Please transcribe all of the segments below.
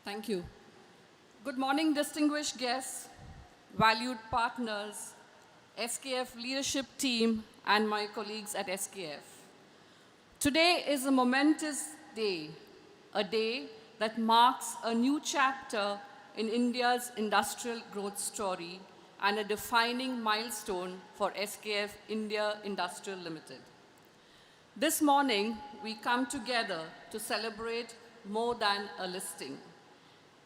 Thank you. Good morning, distinguished guests, valued partners, SKF leadership team, and my colleagues at SKF. Today is a momentous day, a day that marks a new chapter in India's industrial growth story and a defining milestone for SKF India Industrial Limited. This morning, we come together to celebrate more than a listing.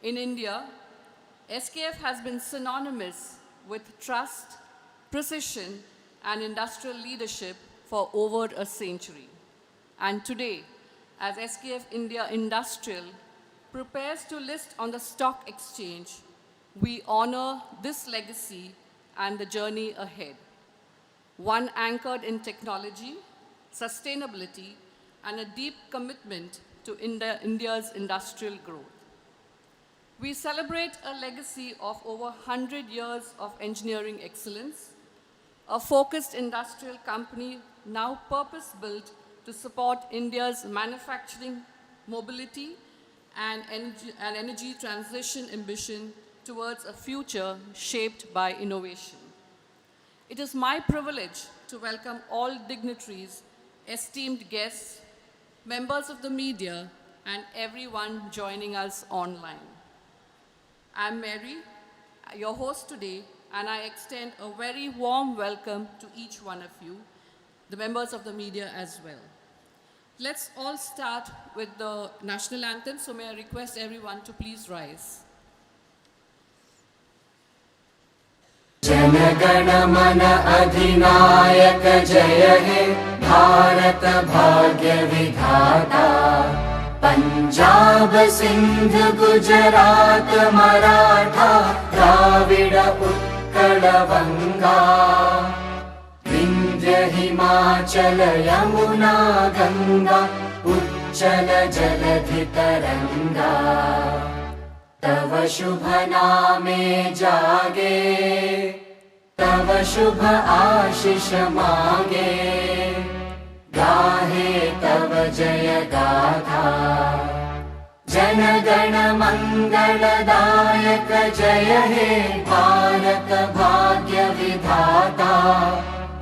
In India, SKF has been synonymous with trust, precision, and industrial leadership for over a century. And today, as SKF India Industrial prepares to list on the stock exchange, we honor this legacy and the journey ahead, one anchored in technology, sustainability, and a deep commitment to India's industrial growth. We celebrate a legacy of over 100 years of engineering excellence, a focused industrial company now purpose-built to support India's manufacturing, mobility, and energy transition ambition towards a future shaped by innovation. It is my privilege to welcome all dignitaries, esteemed guests, members of the media, and everyone joining us online. I'm Mary, your host today, and I extend a very warm welcome to each one of you, the members of the media as well. Let's all start with the national anthem, so may I request everyone to please rise. जनगण मन अधिनायक जय हे भारत भाग्य विधाता पंजाब सिंध गुजरात मराठा द्राविड उत्कल बंगा विंध्य हिमाचल यमुना गंगा उच्चल जलधि तरंगा तव शुभ नामे जागे तव शुभ आशीष मांगे गाहे तव जय गाथा जन गण मंगलदायक जय हे भारत भाग्य विधाता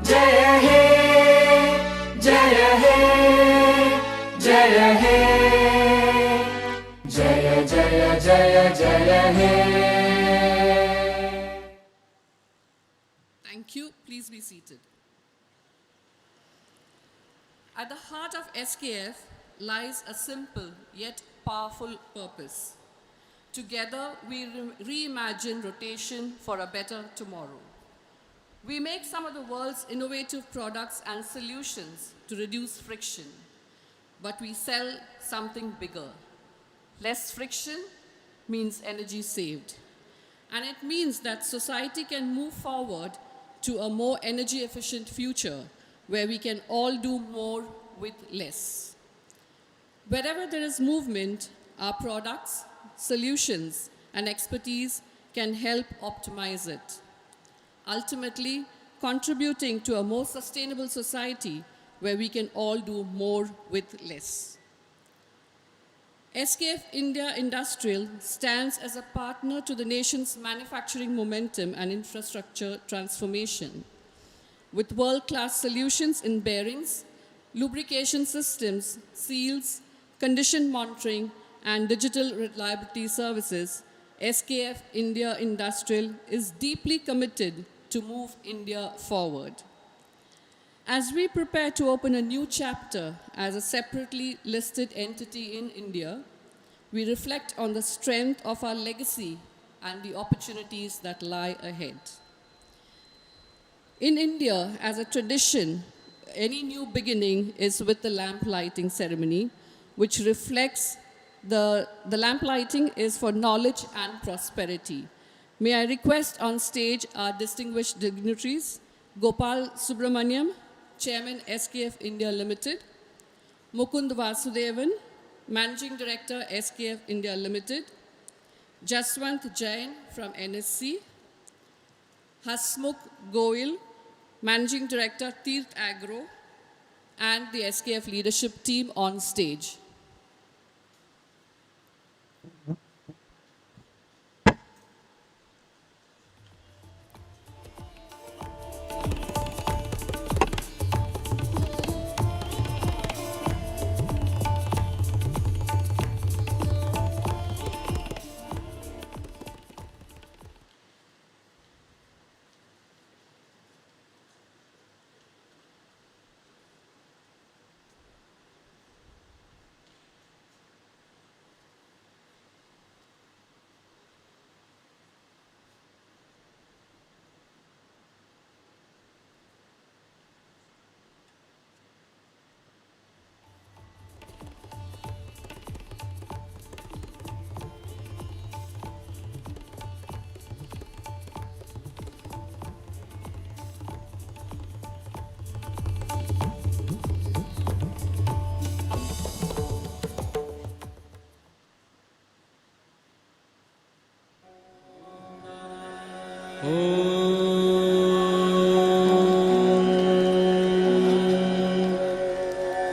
जय हे जय हे जय हे जय जय जय जय हे Thank you. Please be seated. At the heart of SKF lies a simple yet powerful purpose. Together, we reimagine rotation for a better tomorrow. We make some of the world's innovative products and solutions to reduce friction, but we sell something bigger. Less friction means energy saved. And it means that society can move forward to a more energy efficient future where we can all do more with less. Wherever there is movement, our products, solutions, and expertise can help optimize it, ultimately contributing to a more sustainable society where we can all do more with less. SKF India Industrial stands as a partner to the nation's manufacturing momentum and infrastructure transformation. With world-class solutions in bearings, lubrication systems, seals, condition monitoring, and digital reliability services, SKF India Industrial is deeply committed to move India forward. As we prepare to open a new chapter as a separately listed entity in India, we reflect on the strength of our legacy and the opportunities that lie ahead. In India, as a tradition, any new beginning is with the lamp lighting ceremony, which reflects the lamp lighting is for knowledge and prosperity. May I request on stage our distinguished dignitaries, Gopal Subramaniam, Chairman SKF India Limited, Mukund Vasudevan, Managing Director SKF India Limited, Jaswant Jain from NSC, Hasmukh Goyal, Managing Director Tirth Agro, and the SKF leadership team on stage.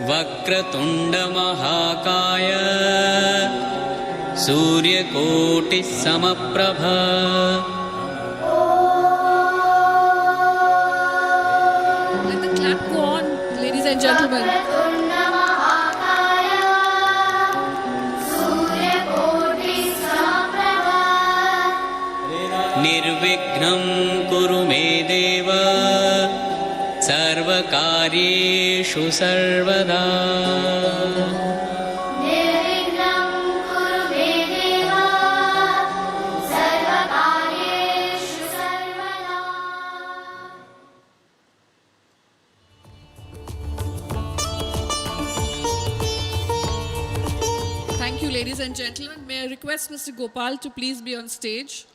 वक्रतुण्डमहाकाय सूर्यकोटिः समप्रभा Let the clap go on, ladies and gentlemen. निर्विघ्नं कुरु मे देव सर्वकार्येषु सर्वदा Thank you, ladies and gentlemen. May I request Mr. Gopal to please be on stage?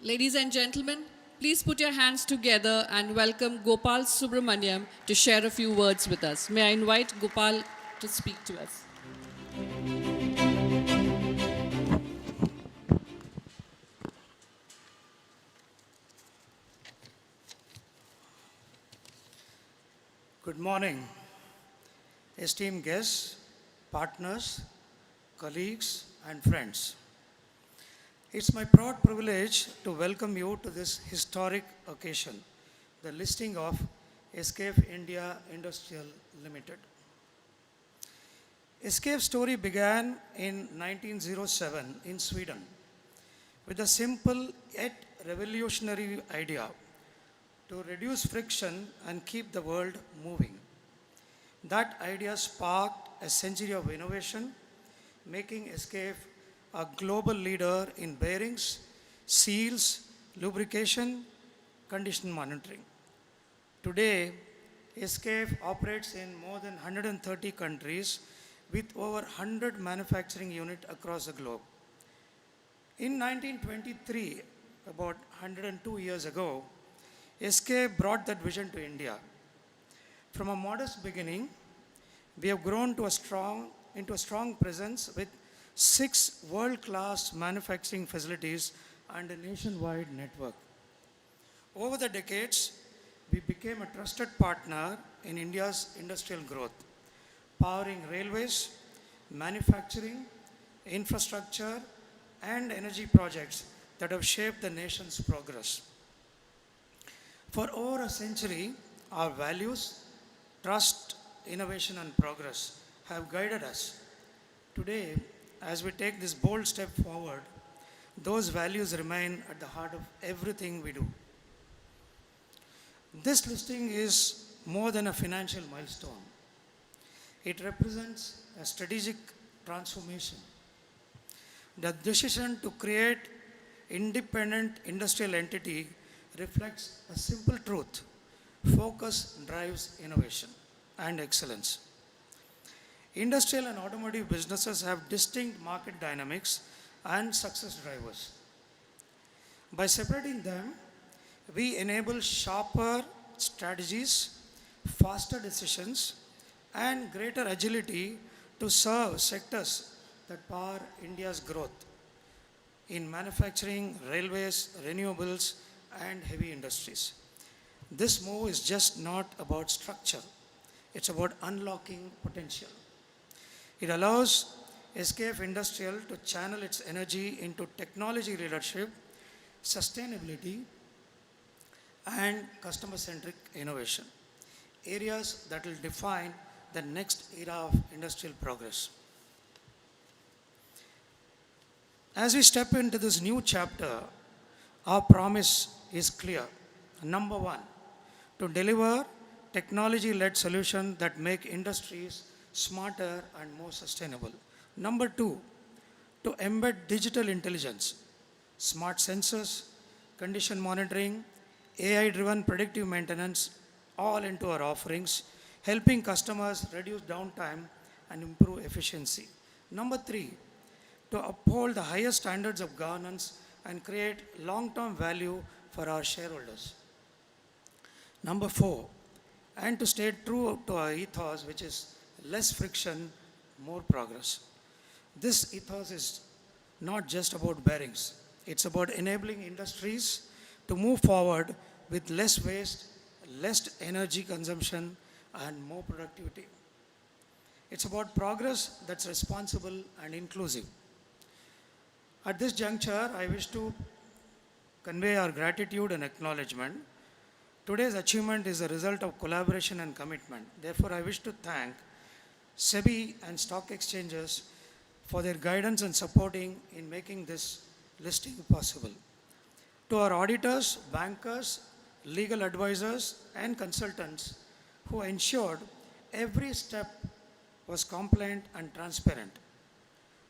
Ladies and gentlemen, please put your hands together and welcome Gopal Subramaniam to share a few words with us. May I invite Gopal to speak to us. Good morning, esteemed guests, partners, colleagues, and friends. It's my proud privilege to welcome you to this historic occasion, the listing of SKF India Industrial Limited. SKF's story began in 1907 in Sweden with a simple yet revolutionary idea to reduce friction and keep the world moving. That idea sparked a century of innovation, making SKF a global leader in bearings, seals, lubrication, condition monitoring. Today, SKF operates in more than 130 countries with over 100 manufacturing units across the globe. In 1923, about 102 years ago, SKF brought that vision to India. From a modest beginning, we have grown into a strong presence with 6 world-class manufacturing facilities and a nationwide network. Over the decades, we became a trusted partner in India's industrial growth, powering railways, manufacturing, infrastructure, and energy projects that have shaped the nation's progress. For over a century, our values, trust, innovation, and progress have guided us. Today, as we take this bold step forward, those values remain at the heart of everything we do. This listing is more than a financial milestone. It represents a strategic transformation. The decision to create independent industrial entity reflects a simple truth: focus drives innovation and excellence. Industrial and automotive businesses have distinct market dynamics and success drivers. By separating them, we enable sharper strategies, faster decisions, and greater agility to serve sectors that power India's growth in manufacturing, railways, renewables, and heavy industries. This move is just not about structure, it's about unlocking potential. It allows SKF Industrial to channel its energy into technology leadership, sustainability, and customer-centric innovation, areas that will define the next era of industrial progress. As we step into this new chapter, our promise is clear. Number one, to deliver technology-led solutions that make industries smarter and more sustainable. Number two, to embed digital intelligence, smart sensors, condition monitoring, AI-driven predictive maintenance all into our offerings, helping customers reduce downtime and improve efficiency. Number three, to uphold the highest standards of governance and create long-term value for our shareholders. Number four, and to stay true to our ethos, which is less friction, more progress. This ethos is not just about bearings. It's about enabling industries to move forward with less waste, less energy consumption, and more productivity. It's about progress that's responsible and inclusive. At this juncture, I wish to convey our gratitude and acknowledgement. Today's achievement is a result of collaboration and commitment. Therefore, I wish to thank SEBI and stock exchanges for their guidance and supporting in making this listing possible. To our auditors, bankers, legal advisors, and consultants who ensured every step was compliant and transparent.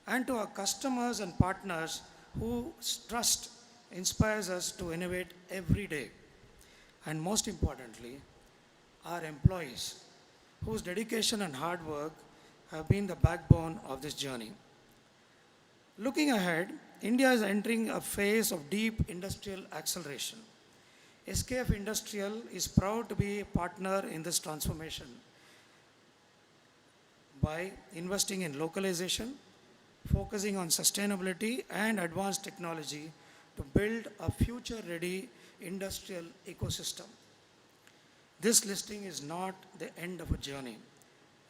And to our customers and partners whose trust inspires us to innovate every day. And most importantly, our employees, whose dedication and hard work have been the backbone of this journey. Looking ahead, India is entering a phase of deep industrial acceleration. SKF Industrial is proud to be a partner in this transformation by investing in localization, focusing on sustainability and advanced technology to build a future-ready industrial ecosystem. This listing is not the end of a journey.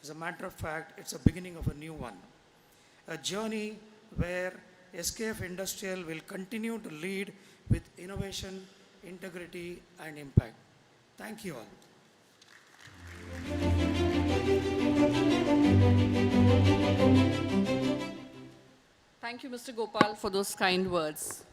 As a matter of fact, it's a beginning of a new one. A journey where SKF Industrial will continue to lead with innovation, integrity, and impact. Thank you all. Thank you, Mr. Gopal, for those kind words.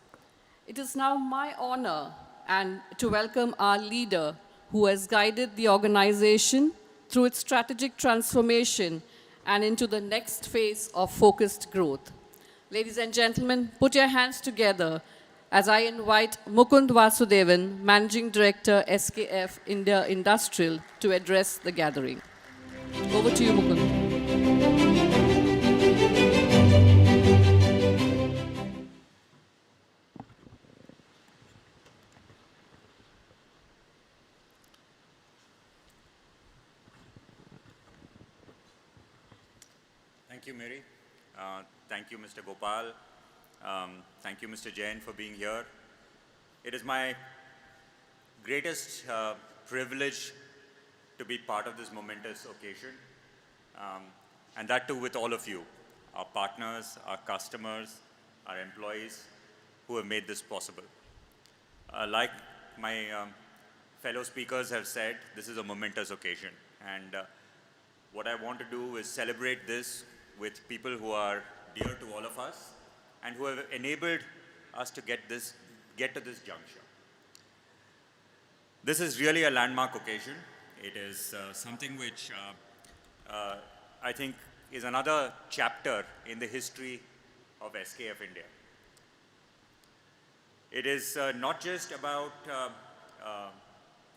It is now my honor and to welcome our leader who has guided the organization through its strategic transformation and into the next phase of focused growth. Ladies and gentlemen, put your hands together as I invite Mukund Vasudevan, Managing Director, SKF India Industrial, to address the gathering. Over to you, Mukund. Thank you, Mary. Thank you, Mr. Gopal. Thank you, Mr. Jain, for being here. It is my greatest privilege to be part of this momentous occasion, and that too with all of you, our partners, our customers, our employees who have made this possible. Like my fellow speakers have said, this is a momentous occasion, and what I want to do is celebrate this with people who are dear to all of us and who have enabled us to get to this juncture. This is really a landmark occasion. It is something which I think is another chapter in the history of SKF India. It is not just about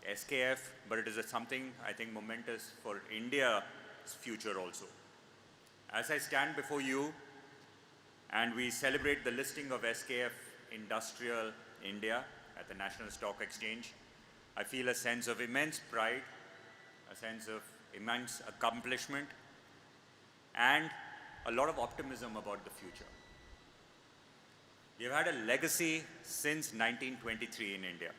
SKF, but it is something I think momentous for India's future also. As I stand before you and we celebrate the listing of SKF Industrial India at the National Stock Exchange, I feel a sense of immense pride, a sense of immense accomplishment, and a lot of optimism about the future. We have had a legacy since 1923 in India.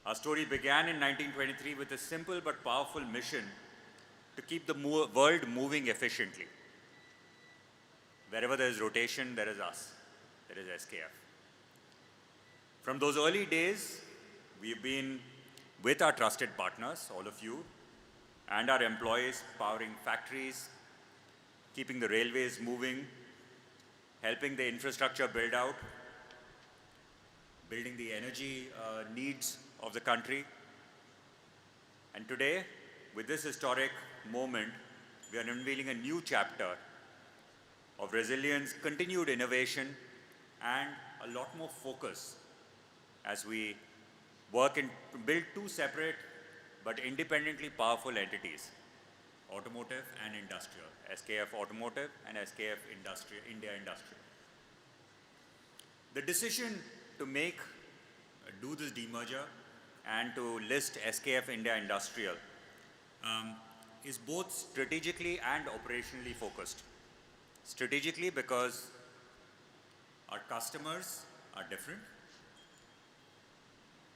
Our story began in 1923 with a simple but powerful mission to keep the world moving efficiently. Wherever there is rotation, there is us. There is SKF. From those early days, we've been with our trusted partners, all of you, and our employees, powering factories, keeping the railways moving, helping the infrastructure build out, building the energy needs of the country. And today, with this historic moment, we are unveiling a new chapter of resilience, continued innovation, and a lot more focus as we work and build two separate but independently powerful entities. automotive and industrial, SKF Automotive and SKF India Industrial. The decision to do this demerger and to list SKF India Industrial is both strategically and operationally focused. Strategically because our customers are different.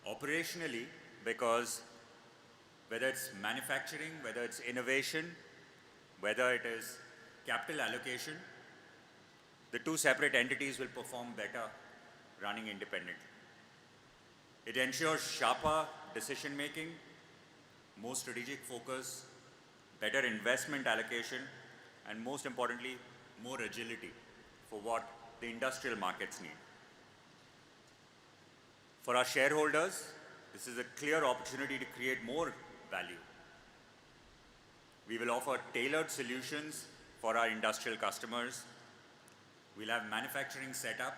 Operationally because whether it's manufacturing, whether it's innovation, whether it is capital allocation, the two separate entities will perform better running independently. It ensures sharper decision making, more strategic focus, better investment allocation, and most importantly, more agility for what the industrial markets need. For our shareholders, this is a clear opportunity to create more value. We will offer tailored solutions for our industrial customers. We'll have manufacturing setup,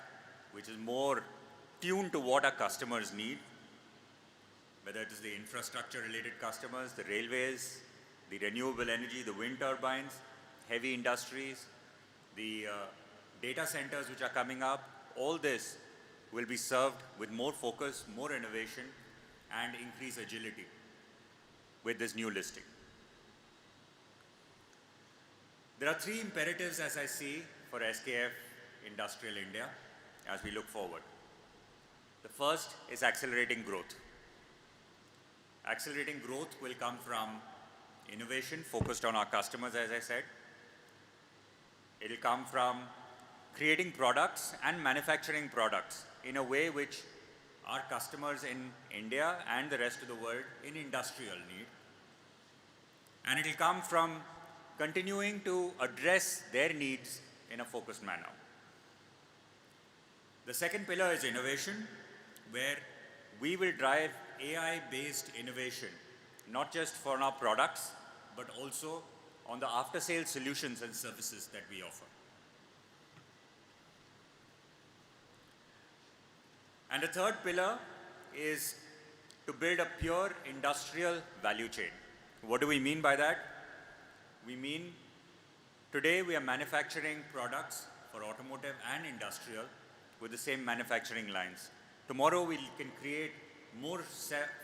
which is more tuned to what our customers need, whether it is the infrastructure-related customers, the railways, the renewable energy, the wind turbines, heavy industries, the data centers which are coming up. All this will be served with more focus, more innovation, and increased agility with this new listing. There are three imperatives, as I see, for SKF Industrial India as we look forward. The first is accelerating growth. Accelerating growth will come from innovation focused on our customers, as I said. It will come from creating products and manufacturing products in a way which our customers in India and the rest of the world in industrial need. And it will come from continuing to address their needs in a focused manner. The second pillar is innovation, where we will drive AI-based innovation, not just for our products, but also on the after-sales solutions and services that we offer. And the third pillar is to build a pure industrial value chain. What do we mean by that? We mean today we are manufacturing products for automotive and industrial with the same manufacturing lines. Tomorrow we can create more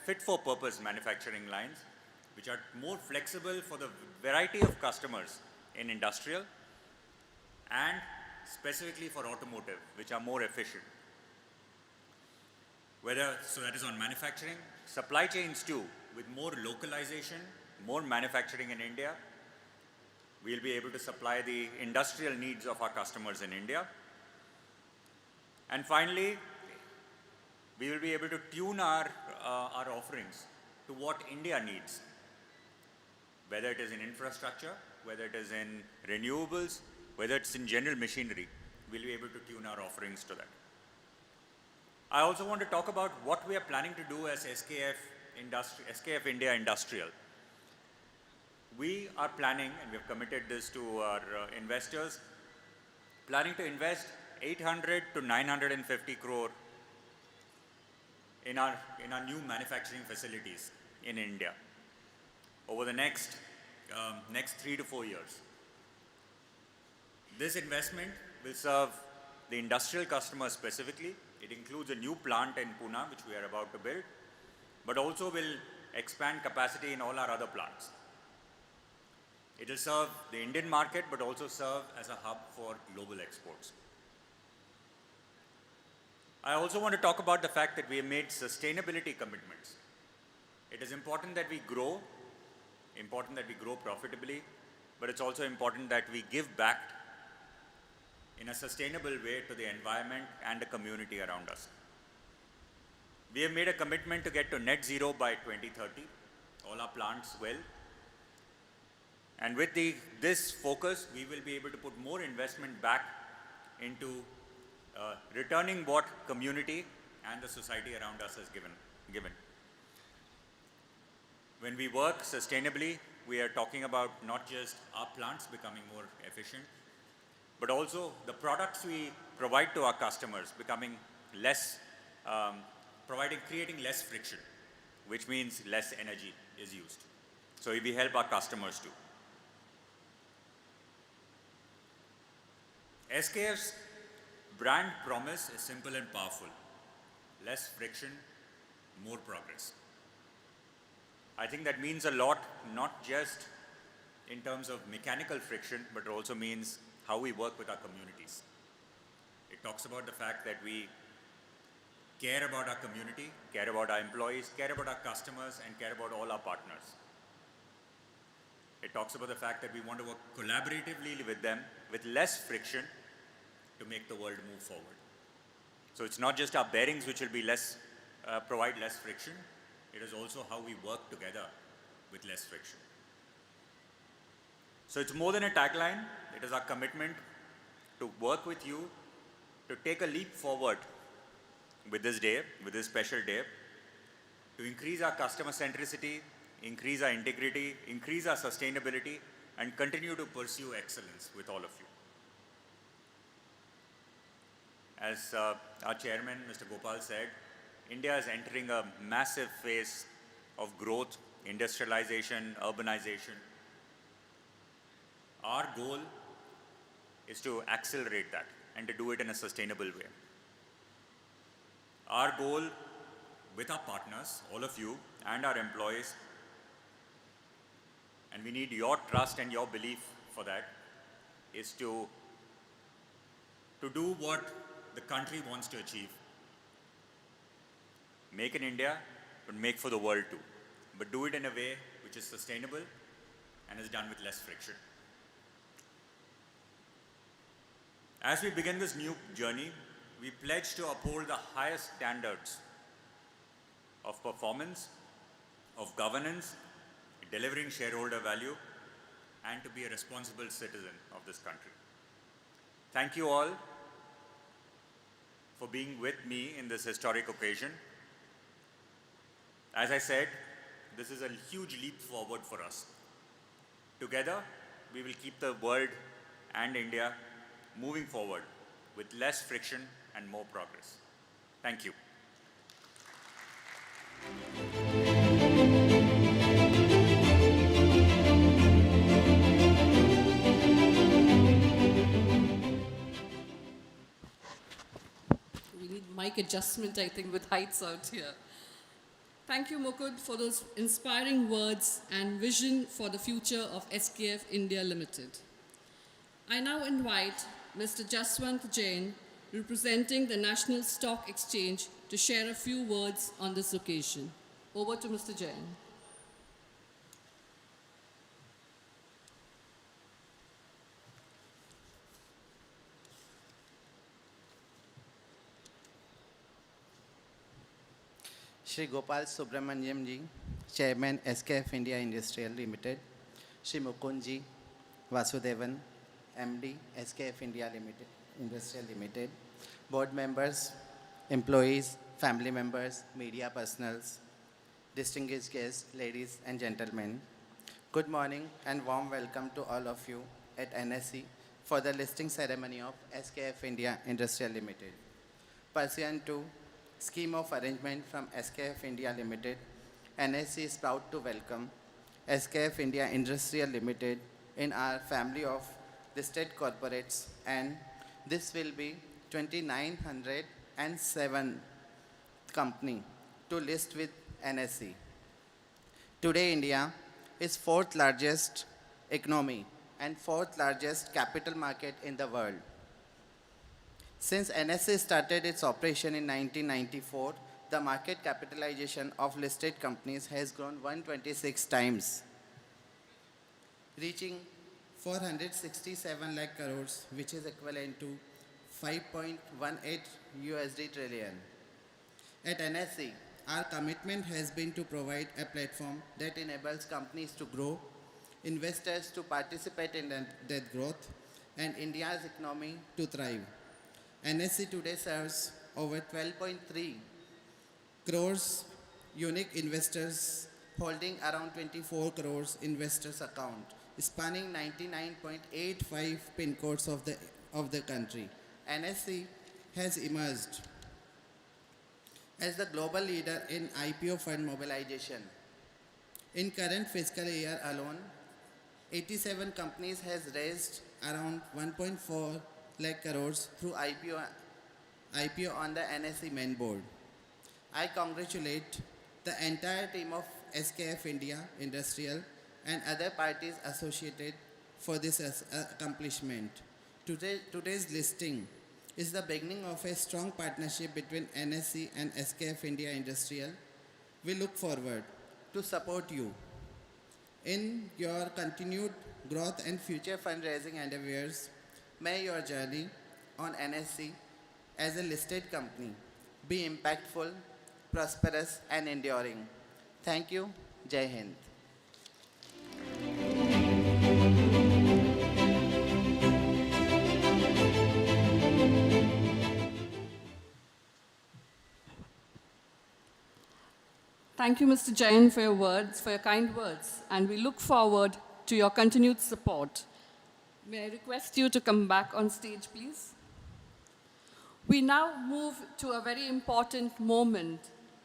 fit-for-purpose manufacturing lines which are more flexible for the variety of customers in industrial and specifically for automotive, which are more efficient. So that is on manufacturing, supply chains too, with more localization, more manufacturing in India. We'll be able to supply the industrial needs of our customers in India. And finally, we will be able to tune our offerings to what India needs, whether it is in infrastructure, whether it is in renewables, whether it's in general machinery. We'll be able to tune our offerings to that. I also want to talk about what we are planning to do as SKF India Industrial. We are planning, and we have committed this to our investors, planning to invest 800 to 950 crore in our new manufacturing facilities in India over the next 3 to 4 years. This investment will serve the industrial customers specifically. It includes a new plant in Pune, which we are about to build, but also will expand capacity in all our other plants. It will serve the Indian market, but also serve as a hub for global exports. I also want to talk about the fact that we have made sustainability commitments. It is important that we grow profitably, but it's also important that we give back in a sustainable way to the environment and the community around us. We have made a commitment to get to net zero by 2030. All our plants will. And with this focus, we will be able to put more investment back into returning what community and the society around us has given. When we work sustainably, we are talking about not just our plants becoming more efficient, but also the products we provide to our customers becoming creating less friction, which means less energy is used. So we help our customers too. SKF's brand promise is simple and powerful. Less friction, more progress. I think that means a lot, not just in terms of mechanical friction, but it also means how we work with our communities. It talks about the fact that we care about our community, care about our employees, care about our customers, and care about all our partners. It talks about the fact that we want to work collaboratively with them with less friction to make the world move forward. So it's not just our bearings which will be provide less friction, it is also how we work together with less friction. So it's more than a tagline, it is our commitment to work with you to take a leap forward with this day, with this special day, to increase our customer centricity, increase our integrity, increase our sustainability, and continue to pursue excellence with all of you. As our chairman, Mr. Gopal said, India is entering a massive phase of growth, industrialization, urbanization. Our goal is to accelerate that and to do it in a sustainable way. Our goal with our partners, all of you, and our employees, and we need your trust and your belief for that, is to do what the country wants to achieve. Make in India, but make for the world too. But do it in a way which is sustainable and is done with less friction. As we begin this new journey, we pledge to uphold the highest standards of performance, of governance, delivering shareholder value, and to be a responsible citizen of this country. Thank you all for being with me in this historic occasion. As I said, this is a huge leap forward for us. Together, we will keep the world and India moving forward with less friction and more progress. Thank you. We need mic adjustment, I think, with heights out here. Thank you, Mukund, for those inspiring words and vision for the future of SKF India Limited. I now invite Mr. Jaswant Jain, representing the National Stock Exchange, to share a few words on this occasion. Over to Mr. Jain. Shri Gopal Subramaniam ji, Chairman SKF India Industrial Limited, Shri Mukund ji Vasudevan, MD SKF India Limited, Industrial Limited, board members, employees, family members, media personals, distinguished guests, ladies and gentlemen. Good morning and warm welcome to all of you at NSE for the listing ceremony of SKF India Industrial Limited. Pursuant to scheme of arrangement from SKF India Limited, NSE is proud to welcome SKF India Industrial Limited in our family of listed corporates, and this will be 2907 company to list with NSE. Today, India is fourth largest economy and fourth largest capital market in the world. Since NSE started its operation in 1994, the market capitalization of listed companies has grown 126 times, reaching 467 lakh crores, which is equivalent to 5.18 USD trillion. At NSE, our commitment has been to provide a platform that enables companies to grow, investors to participate in that growth, and India's economy to thrive. NSE today serves over 12.3 crores unique investors holding around 24 crores investors account, spanning 99.85 pin codes of the country. NSE has emerged as the global leader in IPO fund mobilization. In current fiscal year alone, 87 companies has raised around 1.4 lakh crores through IPO on the NSE main board. I congratulate the entire team of SKF India Industrial and other parties associated for this accomplishment. Today's listing is the beginning of a strong partnership between NSE and SKF India Industrial. We look forward to support you in your continued growth and future fundraising endeavors. May your journey on NSE as a listed company be impactful, prosperous, and enduring. Thank you. Jai Hind. Thank you, Mr. Jain, for your words, for your kind words, and we look forward to your continued support. May I request you to come back on stage, please? We now move to a very important moment,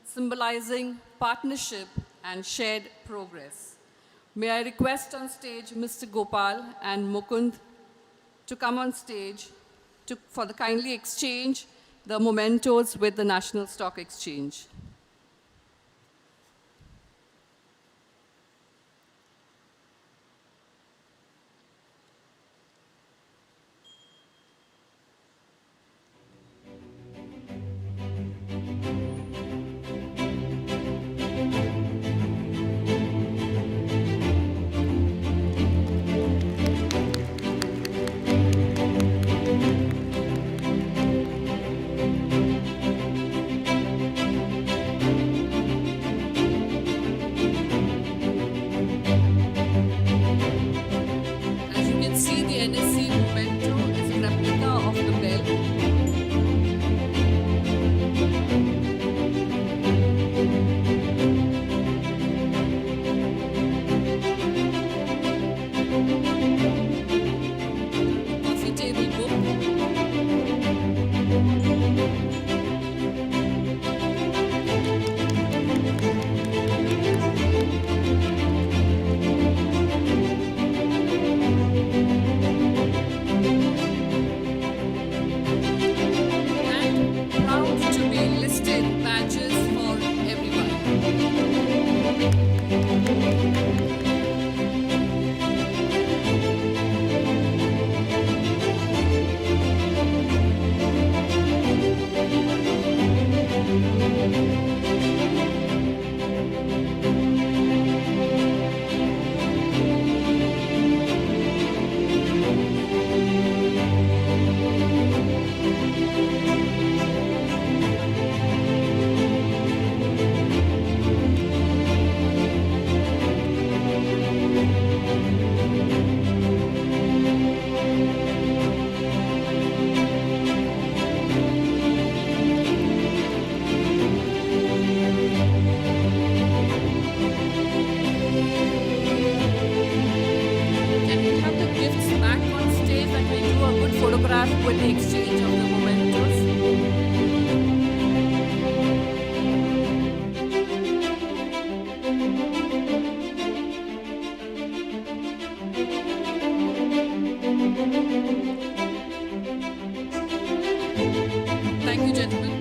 symbolizing partnership and shared progress. May I request on stage Mr. Gopal and Mukund to come on stage for the kindly exchange the mementos with the National Stock Exchange. As you can see, the NSE memento is a replica of the bell. Coffee table book. And proud to be listed badges for everyone. Can we have the gifts back on stage and we do a good photograph with the exchange of the mementos? Thank you, gentlemen.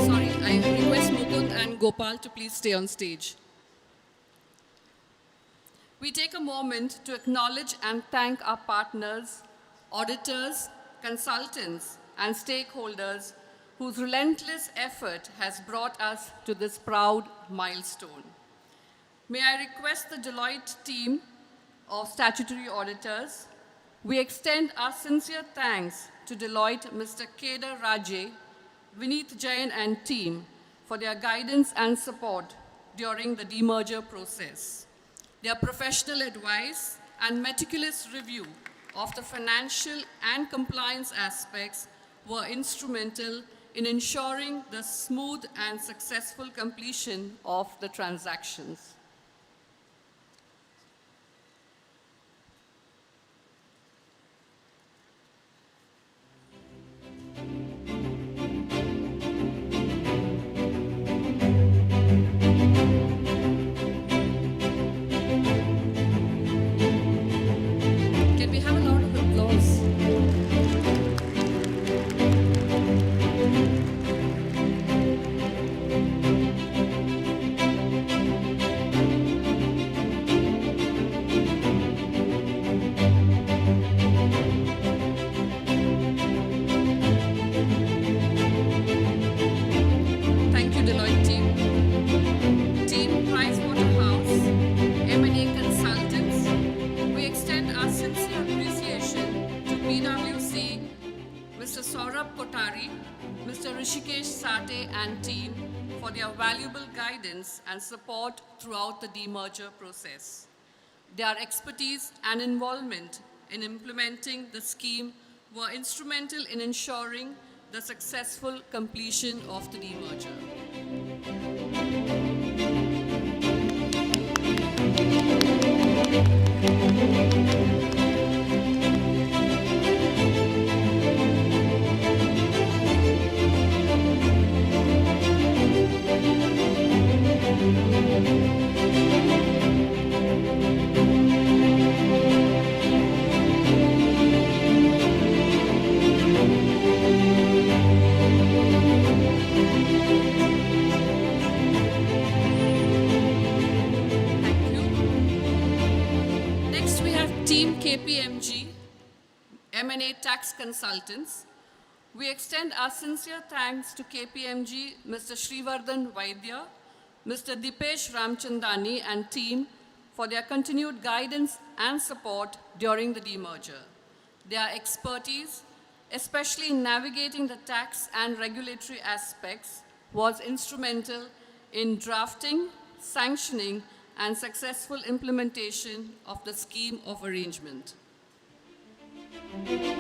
Sorry, I request Mukund and Gopal to please stay on stage. We take a moment to acknowledge and thank our partners, auditors, consultants, and stakeholders whose relentless effort has brought us to this proud milestone. May I request the Deloitte team of statutory auditors. We extend our sincere thanks to Deloitte, Mr. Kedar Raje, Vineet Jain and team for their guidance and support during the demerger process. Their professional advice and meticulous review of the financial and compliance aspects were instrumental in ensuring the smooth and successful completion of the transactions. Rishikesh Sate and team for their valuable guidance and support throughout the demerger process. Their expertise and involvement in implementing the scheme were instrumental in ensuring the successful completion of the demerger. Thank you. Next, we have Team KPMG, M&A Tax Consultants. We extend our sincere thanks to KPMG, Mr. Srivardhan Vaidya, Mr. Dipesh Ramchandani and team for their continued guidance and support during the demerger. Their expertise, especially in navigating the tax and regulatory aspects, was instrumental in drafting, sanctioning, and successful implementation of the scheme of arrangement. Thank you.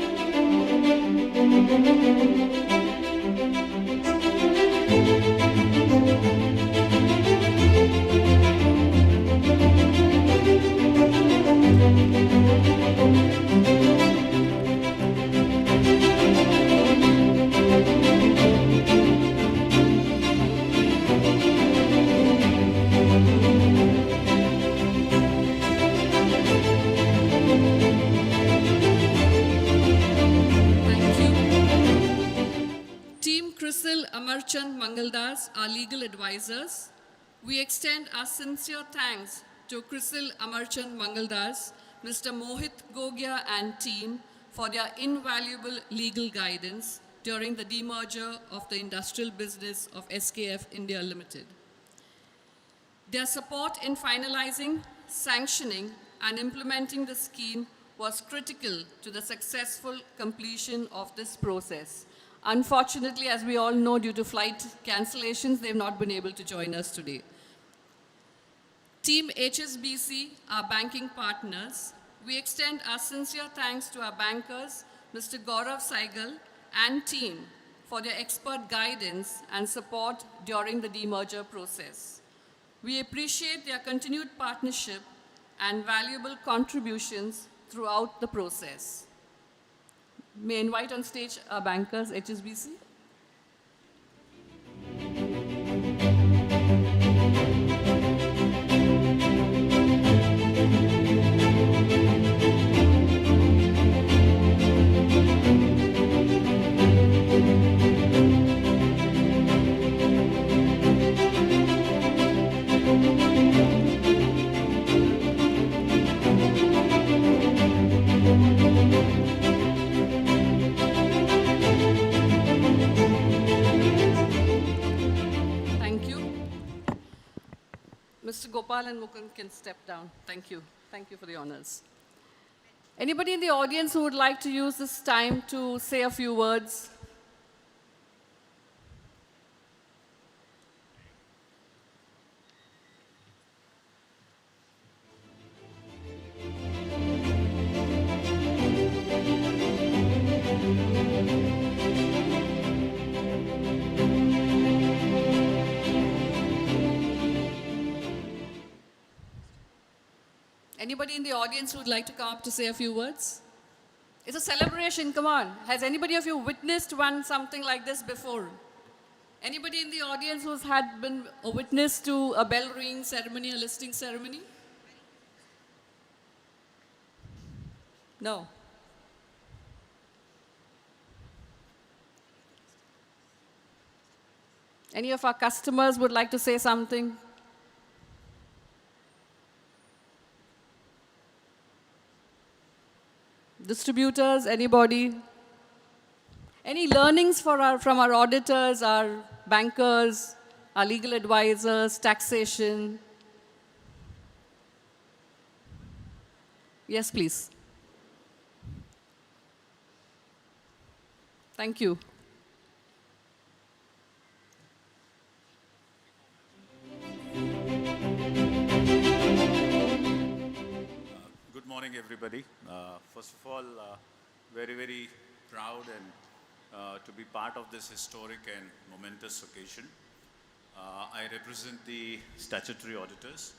Team Crisil Amarchand Mangaldas, our legal advisors. We extend our sincere thanks to Crisil Amarchand Mangaldas, Mr. Mohit Gogia and team for their invaluable legal guidance during the demerger of the industrial business of SKF India Limited. Their support in finalizing, sanctioning, and implementing the scheme was critical to the successful completion of this process. Unfortunately, as we all know, due to flight cancellations, they've not been able to join us today. Team HSBC, our banking partners, we extend our sincere thanks to our bankers, Mr. Gaurav Saigal and team, for their expert guidance and support during the demerger process. We appreciate their continued partnership and valuable contributions throughout the process. May I invite on stage our bankers, HSBC. Thank you. Mr. Gopal and Mukund can step down. Thank you. Thank you for the honors. Anybody in the audience who would like to use this time to say a few words? Anybody in the audience who would like to come up to say a few words? It's a celebration, come on. Has anybody of you witnessed something like this before? Anybody in the audience who's been a witness to a bell ringing ceremony, a listing ceremony? No. Any of our customers would like to say something? Distributors, anybody? Any learnings from our auditors, our bankers, our legal advisors, taxation? Yes, please. Thank you. morning, everybody. First of all, very, very proud and to be part of this historic and momentous occasion. I represent the statutory auditors,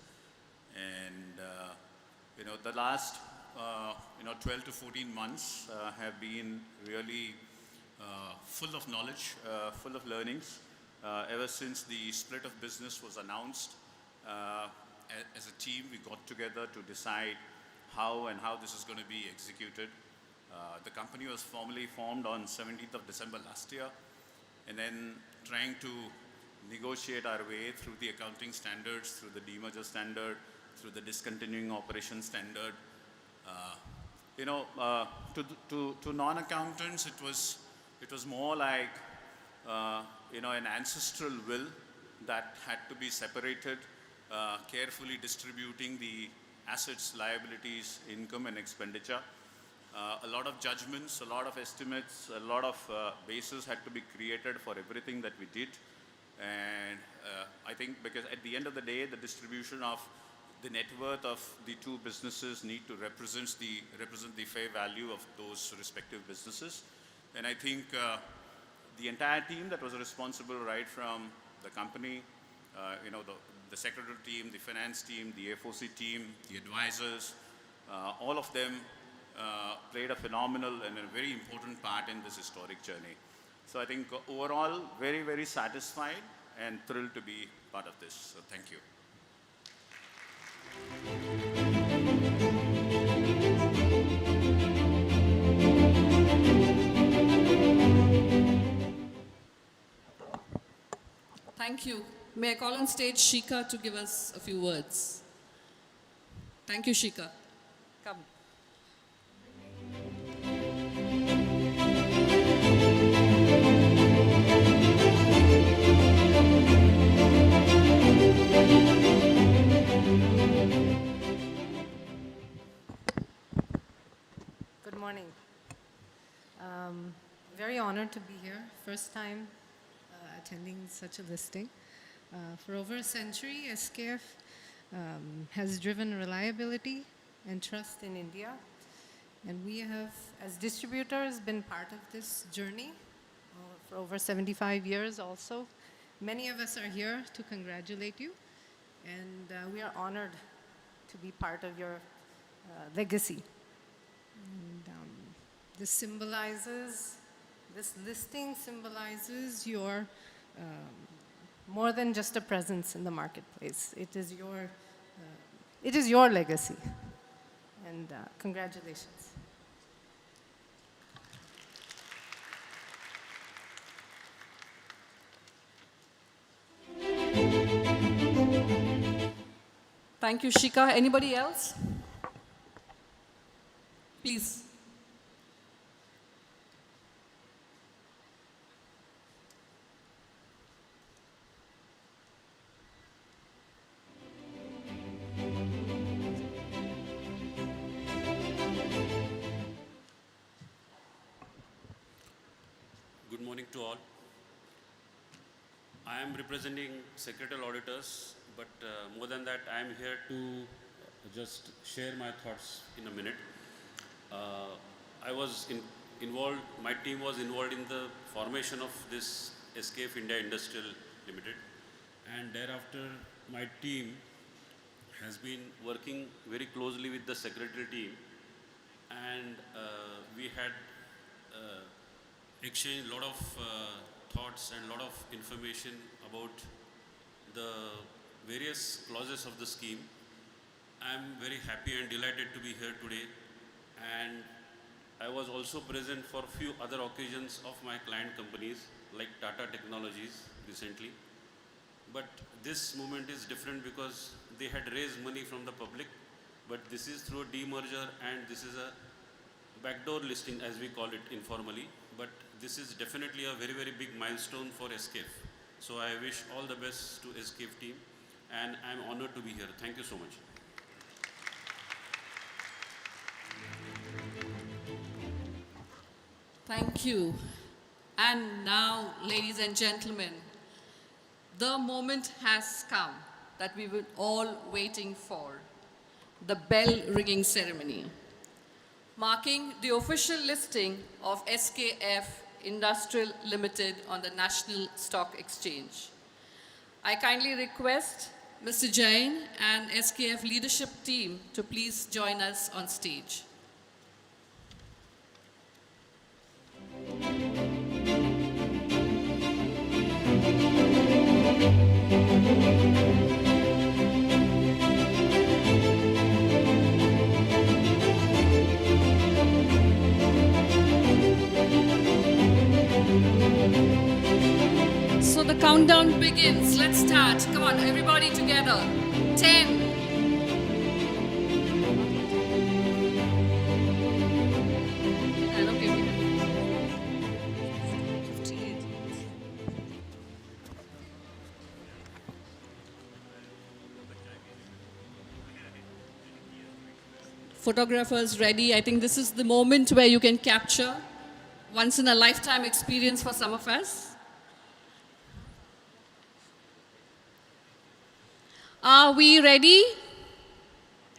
and the last 12 to 14 months have been really full of knowledge, full of learnings. Ever since the split of business was announced, as a team, we got together to decide how this is going to be executed. The company was formally formed on 17th of December last year, and then trying to negotiate our way through the accounting standards, through the demerger standard, through the discontinuing operations standard. To non-accountants, it was more like an ancestral will that had to be separated, carefully distributing the assets, liabilities, income and expenditure. A lot of judgments, a lot of estimates, a lot of bases had to be created for everything that we did. And I think because at the end of the day, the distribution of the net worth of the two businesses need to represent the fair value of those respective businesses. And I think the entire team that was responsible, right from the company, the secretarial team, the finance team, the FOC team, the advisors, all of them played a phenomenal and a very important part in this historic journey. So I think overall, very, very satisfied and thrilled to be part of this. So thank you. Thank you. May I call on stage Shika to give us a few words? Thank you, Shika. Come. Good morning. Very honored to be here. First time attending such a listing. For over a century, SKF has driven reliability and trust in India. And we have, as distributors, been part of this journey for over 75 years also. Many of us are here to congratulate you. And we are honored to be part of your legacy. And this listing symbolizes your more than just a presence in the marketplace. It is your legacy. And congratulations. Thank you, Shika. Anybody else? Please. Good morning to all. I am representing secretarial auditors, but more than that, I am here to just share my thoughts in a minute. I was involved, my team was involved in the formation of this SKF India Industrial Limited, and thereafter my team has been working very closely with the secretarial team, and we had exchanged a lot of thoughts and a lot of information about the various clauses of the scheme. I am very happy and delighted to be here today, and I was also present for a few other occasions of my client companies like Tata Technologies recently. But this moment is different because they had raised money from the public, but this is through a demerger and this is a backdoor listing as we call it informally. But this is definitely a very, very big milestone for SKF. So I wish all the best to SKF team, and I'm honored to be here. Thank you so much. Thank you. And now, ladies and gentlemen, the moment has come that we were all waiting for. the bell ringing ceremony, marking the official listing of SKF Industrial Limited on the National Stock Exchange. I kindly request Mr. Jain and SKF leadership team to please join us on stage. So the countdown begins. Let's start. Come on, everybody together. 10. 58. Photographers ready. I think this is the moment where you can capture once in a lifetime experience for some of us. Are we ready?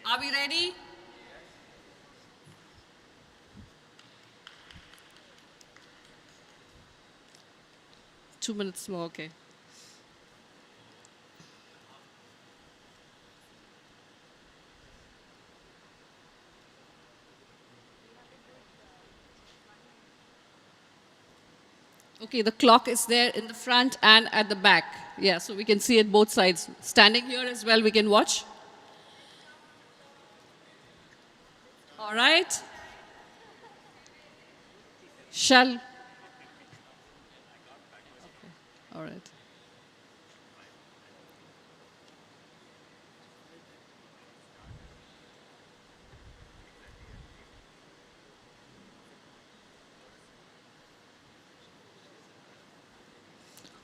Are we ready? Two minutes more, okay. Okay, the clock is there in the front and at the back. Yeah, so we can see it both sides. Standing here as well, we can watch. All right. Shall. Okay. All right.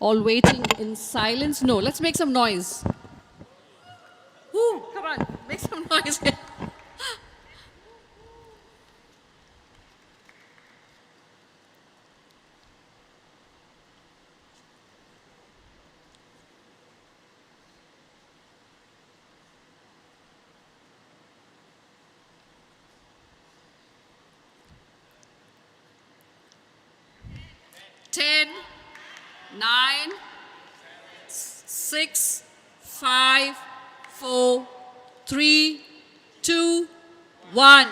All waiting in silence? No, let's make some noise. Woo, come on, make some noise here. Ten. 9, 6, 5, 4, 3, 2, 1.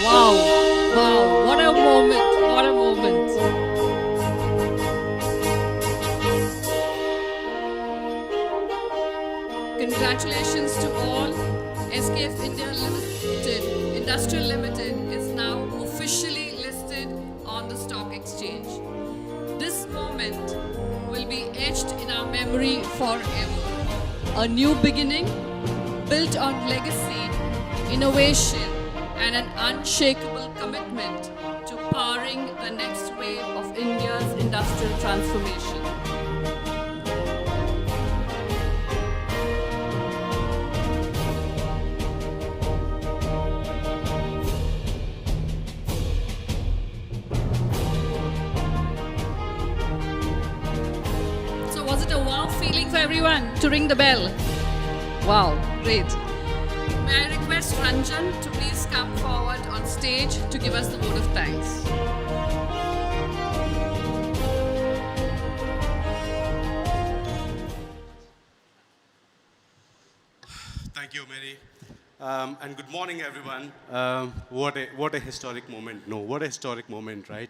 Wow, wow, what a moment, what a moment. Congratulations to all. SKF India Limited, Industrial Limited is now officially listed on the stock exchange. This moment will be etched in our memory forever. A new beginning built on legacy, innovation, and an unshakable commitment to powering the next wave of India's industrial transformation. So was it a wow feeling for everyone to ring the bell? Wow, great. May I request Ranjan to please come forward on stage? stage to give us the vote of thanks. Thank you, Mary. And good morning, everyone. What a historic moment. No, what a historic moment, right?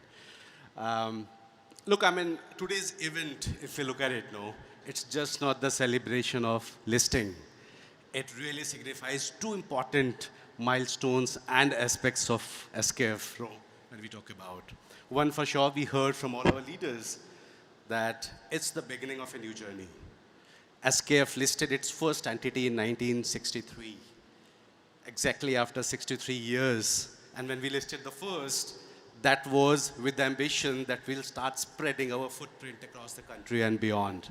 Look, I mean, today's event, if you look at it, no, it's just not the celebration of listing. It really signifies two important milestones and aspects of SKF when we talk about. One, for sure, we heard from all our leaders that it's the beginning of a new journey. SKF listed its first entity in 1963, exactly after 63 years. And when we listed the first, that was with the ambition that we'll start spreading our footprint across the country and beyond.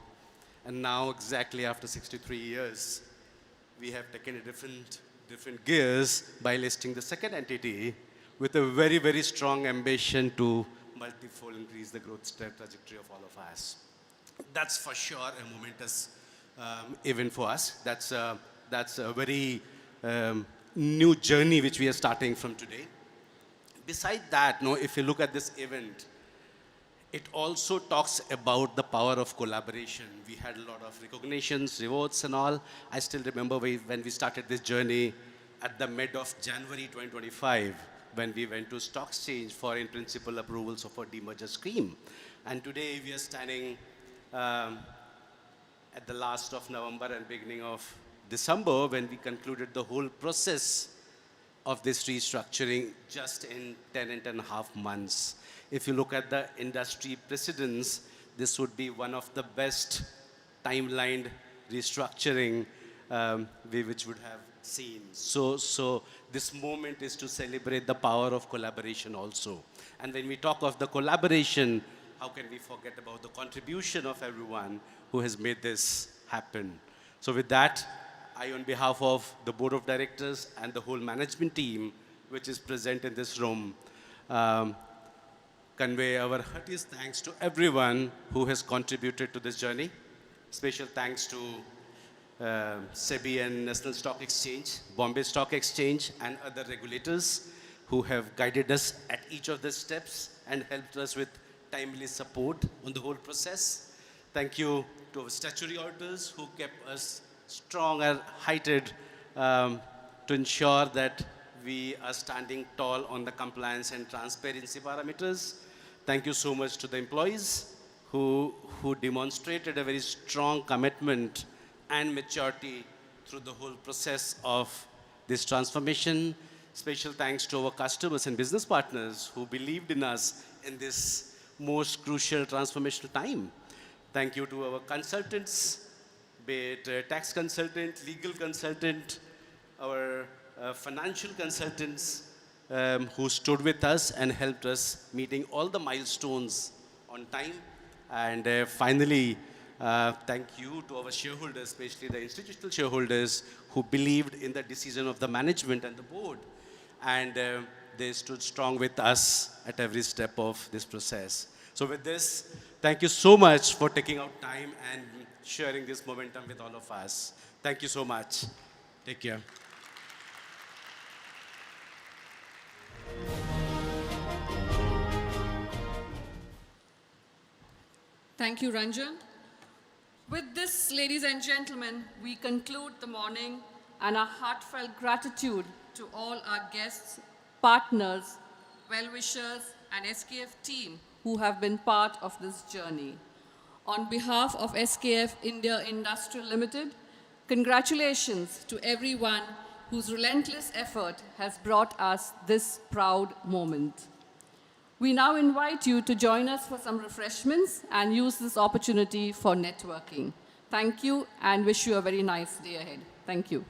And now, exactly after 63 years, we have taken a different gears by listing the second entity with a very, very strong ambition to multifold increase the growth trajectory of all of us. That's for sure a momentous event for us. That's a very new journey which we are starting from today. Besides that, no, if you look at this event, it also talks about the power of collaboration. We had a lot of recognitions, rewards and all. I still remember when we started this journey at the mid of January 2025, when we went to stock exchange for in-principle approvals of our demerger scheme. And today we are standing at the last of November and beginning of December, when we concluded the whole process of this restructuring just in 10.5 months. If you look at the industry precedents, this would be one of the best timelined restructuring which would have seen. So this moment is to celebrate the power of collaboration also. And when we talk of the collaboration, how can we forget about the contribution of everyone who has made this happen? So with that, I, on behalf of the Board of Directors and the whole management team, which is present in this room, convey our heartiest thanks to everyone who has contributed to this journey. Special thanks to SEBI and National Stock Exchange, Bombay Stock Exchange, and other regulators who have guided us at each of the steps and helped us with timely support on the whole process. Thank you to our statutory auditors who kept us strong and heighted to ensure that we are standing tall on the compliance and transparency parameters. Thank you so much to the employees who demonstrated a very strong commitment and maturity through the whole process of this transformation. Special thanks to our customers and business partners who believed in us in this most crucial transformational time. Thank you to our consultants, be it tax consultant, legal consultant, our financial consultants who stood with us and helped us meeting all the milestones on time. And finally, thank you to our shareholders, especially the institutional shareholders who believed in the decision of the management and the board. And they stood strong with us at every step of this process. So with this, thank you so much for taking out time and sharing this momentum with all of us. Thank you so much. Take care. Thank you, Ranjan. With this, ladies and gentlemen, we conclude the morning and our heartfelt gratitude to all our guests, partners, well-wishers, and SKF team who have been part of this journey. On behalf of SKF India Industrial Limited, congratulations to everyone whose relentless effort has brought us this proud moment. We now invite you to join us for some refreshments and use this opportunity for networking. Thank you and wish you a very nice day ahead. Thank you.